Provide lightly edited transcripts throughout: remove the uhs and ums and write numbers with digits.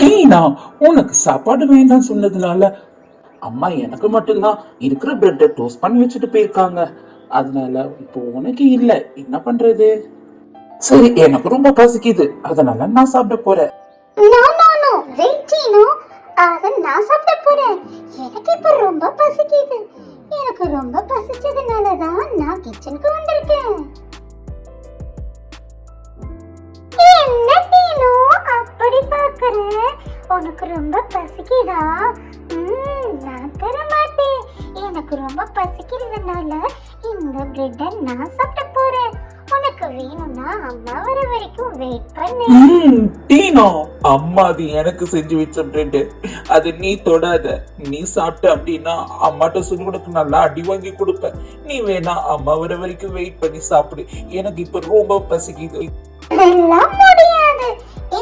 டீனா, உனக்கு சாப்பாடு வேண்டாம் சொன்னதுனால அம்மா எனக்கு மட்டும்தான் இருக்கிற பிரெட்டை டோஸ்ட் பண்ணி வச்சுட்டு போயிருக்காங்க. அதனால இப்போ உனக்கு இல்ல, என்ன பண்றது? சரி, எனக்கு ரொம்ப பசிக்குது, அதனால நான் சாப்பிட போறேன். நோ நோ நோ வெயிட் டீனோ, அத நான் சாப்பிட போறேன். எனக்கு இப்ப ரொம்ப பசிக்குது. எனக்கு ரொம்ப பசிச்சதுனால தான் நான் கிச்சனுக்கு வந்திருக்கேன். என்ன டீனோ அப்படி பாக்குற? உனக்கு ரொம்ப பசிக்குதா? நான் தர மாட்டேன். எனக்கு ரொம்ப பசிக்கிறதுனால இந்த பிரெட்டை நான் சாப்பிட போறேன். உனக்கு வேணும்னா அம்மா வர வரைக்கும் வெயிட் பண்ணு. டீனா, அம்மா அது எனக்கு செஞ்சு வச்ச பிரெட், அது நீ தொடாத. நீ சாப்பிட்ட அப்படின்னா அம்மாட்ட சொல்லி உனக்கு நல்லா அடி வாங்கி கொடுப்பேன். நீ வேணா அம்மா வர வரைக்கும் வெயிட் பண்ணி சாப்பிடு. எனக்கு இப்ப ரொம்ப பசிக்குது. எல்லாம் முடியாது.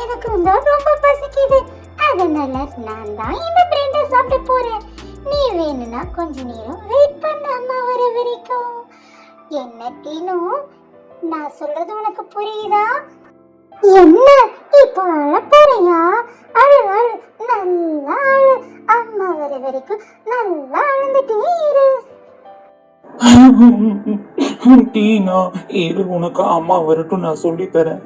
எனக்கு ரொம்ப பசிக்குது. அதனால நான் தான் இந்த பிரெட்டை சாப்பிட போறேன். நீ வேணும்னா கொஞ்ச நேரம் வெயிட் பண்ணு அம்மா வர வரைக்கும். என்ன டீனோ, நான் சொல்றது உனக்கு புரியுதா? என்ன இப்போ அழ போறியா? அழு அழு, நல்லா அழு. அம்மா வர வரைக்கும் நல்லா அழுந்துட்டே இரு. டீனா, இரு, உனக்கு அம்மா வரட்டும், நான் சொல்லி தரேன்.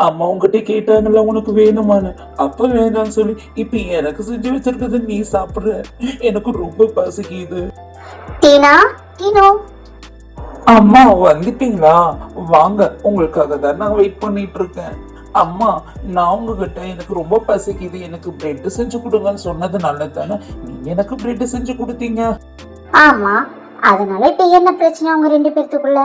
அம்மா உங்ககிட்ட கேட்டாங்கல்ல உனக்கு வேணுமான்னு, அப்ப வேண்டாம்னு சொல்லி இப்ப எனக்கு செஞ்சு வச்சிருக்கிறது நீ சாப்பிடுற. எனக்கு ரொம்ப பசிக்குது. டீனா, டீனோ, அம்மா வந்துட்டீங்களா? வாங்க, உங்களுக்காக தான் நான் வெயிட் பண்ணிட்டு இருக்கேன். அம்மா, நான் உங்ககிட்ட எனக்கு ரொம்ப பசிக்குது, எனக்கு பிரெட் செஞ்சு கொடுங்கன்னு சொன்னதுனால தானே நீங்க எனக்கு பிரெட் செஞ்சு கொடுத்தீங்க. ஆமா, அதனால இப்ப என்ன பிரச்சனை உங்க ரெண்டு பேர்த்துக்குள்ள?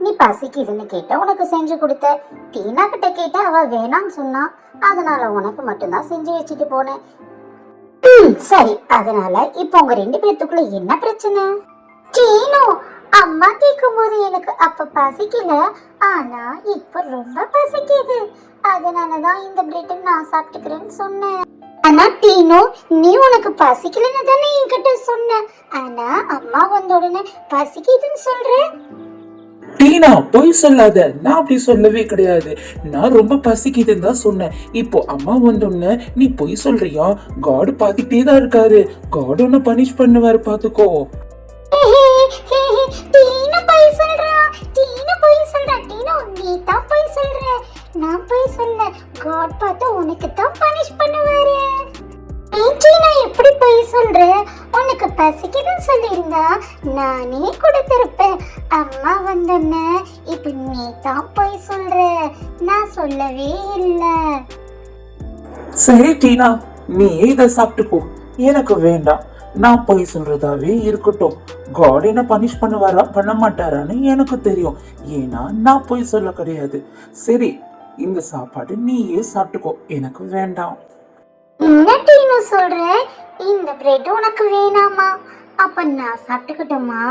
நீ பசிக்குதுன்னு கேட்ட, உனக்கு செஞ்சு கொடுத்த. டீனா கிட்ட கேட்ட, அவ வேணான்னு சொன்னா. அதனால உனக்கு மட்டும்தான் செஞ்சு வச்சுட்டு போனேன். சரி, அதனால இப்ப உங்க ரெண்டு பேர்த்துக்குள்ள என்ன பிரச்சனை? டீனோ, அம்மா கேட்கும் போது எனக்கு அப்ப பசிக்கல, ஆனா இப்ப ரொம்ப பசிக்குது. அதனாலதான் இந்த பிரெட்டை நான் சாப்பிட்டுக்கிறேன்னு சொன்னேன். ஆனா டீனோ, நீ உனக்கு பசிக்கலன்னு தானே என்கிட்ட சொன்ன. ஆனா அம்மா வந்த உடனே பசிக்குதுன்னு சொல்ற. டீனா, பொய் சொல்லாத. நான் அப்படி சொல்லவே கிடையாது. நான் ரொம்ப பசிக்குதுன்னு தான் சொன்னேன். இப்போ அம்மா வந்தோன்னு நீ பொய் சொல்றியா? காட் பாத்துட்டே தான் இருக்காரு. காட் உன்னை பனிஷ் பண்ணுவாரு, பாத்துக்கோ. டீனா பொய் சொல்றா. டீனா பொய் சொல்றா. டீனோ, நீ தான் பொய் சொல்ற. நான் பொய் சொல்ல. காட் பார்த்து உனக்கு தான் பனிஷ் பண்ணுவாரு. டீனா எப்படி பொய் சொல்ற? உனக்கு பசிக்குதுன்னு சொல்லியிருந்தா நானே கொடுத்திருப்பேன். அம்மா வந்தோன்னே இப்ப நீ தான் பொய் சொல்ற. நான் சொல்லவே இல்லை. சரி டீனா, நீ இதை சாப்பிட்டுக்கோ, எனக்கு வேண்டாம். நான் பொய் சொல்றதாவே இருக்கட்டும். காட் என்ன பனிஷ் பண்ணுவாரா பண்ண மாட்டாரான்னு எனக்கு தெரியும். ஏன்னா நான் பொய் சொல்ல கிடையாது. சரி, இந்த சாப்பாடு நீயே சாப்பிட்டுக்கோ, எனக்கு வேண்டாம். என்ன டீனு சொல்ற? இந்த பிரெட் உனக்கு வேணாமா? அப்ப நான் சாப்பிட்டுக்கிட்டோமா?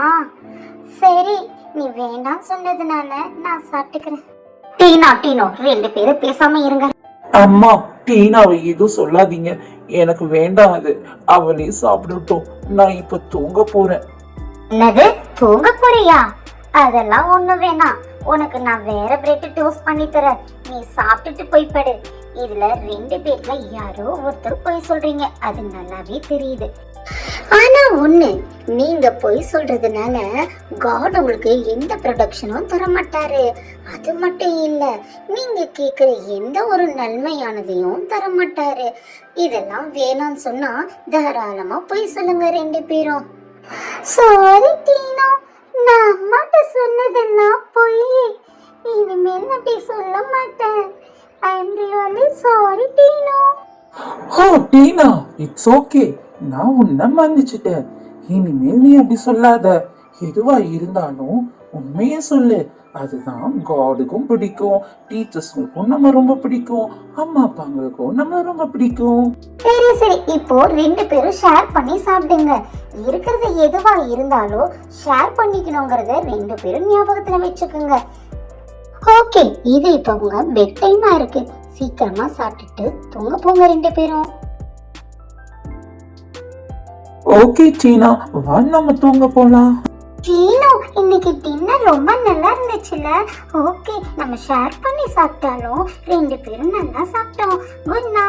சரி, நீ வேண்டாம் சொன்னதுனால நான் சாப்பிட்டுக்கிறேன். டீனா, டீனோ, ரெண்டு பேரும் பேசாம இருங்க. அம்மா, டீனாவை எதுவும் சொல்லாதீங்க, எனக்கு வேண்டாம் அது. அவளே சாப்பிடட்டும். நான் இப்ப தூங்க போறேன். என்னது, தூங்க போறியா? அதெல்லாம் ஒண்ணு வேணாம். உனக்கு நான் வேற பிரெட் டோஸ்ட் பண்ணி தரேன். நீ சாப்பிட்டுட்டு போய் படு. இதுல ரெண்டு பேர்ல யாரோ ஒருத்தர் பொய் சொல்றீங்க, அது நல்லாவே தெரியுது. ஆனா ஒண்ணு, நீங்க பொய் சொல்றதுனால காட் உங்களுக்கு எந்த ப்ரொடக்ஷனும் தர மாட்டாரு. அது மட்டும் இல்ல, நீங்க கேக்குற எந்த ஒரு நன்மையானதையும் தர மாட்டாரு. இதெல்லாம் வேணாம்னு சொன்னா தாராளமா பொய் சொல்லுங்க ரெண்டு பேரும். சாரி டீனோ, நான் அம்மாட்ட சொன்னதெல்லாம் பொய். இனிமேல் நான் அப்படி சொல்ல மாட்டேன். I am really sorry Dino. Oh Dina, it's okay. நான் உன்னை மன்னிச்சிட்டேன். இனிமேல் நீ அப்படி சொல்லாத. எதுவா இருந்தாலும் உண்மையே சொல்லு. அதுதான் காடுக்கும் பிடிக்கும், டீச்சர்ஸ்களுக்கும் நம்ம ரொம்ப பிடிக்கும், அம்மா அப்பாங்களுக்கும் நம்ம ரொம்ப பிடிக்கும். சரி சரி, இப்போ ரெண்டு பேரும் ஷேர் பண்ணி சாப்பிடுங்க. இருக்கிறது எதுவா இருந்தாலும் ஷேர் பண்ணிக்கணுங்கிறத ரெண்டு பேரும் ஞாபகத்துல வச்சுக்கோங்க. ஓகே, இது இப்போ உங்க பெட் டைமா இருக்கு. சீக்கிரமா சாப்பிட்டுட்டு தூங்க போங்க ரெண்டு பேரும். ஓகே சீனா, வா நம்ம தூங்க போலாம். சீனு, இன்னைக்கு டின்னர் ரொம்ப நல்லா இருந்துச்சுல. ஓகே, நம்ம ஷேர் பண்ணி சாப்பிட்டாலும் ரெண்டு பேரும் நல்லா சாப்பிட்டோம். Good night.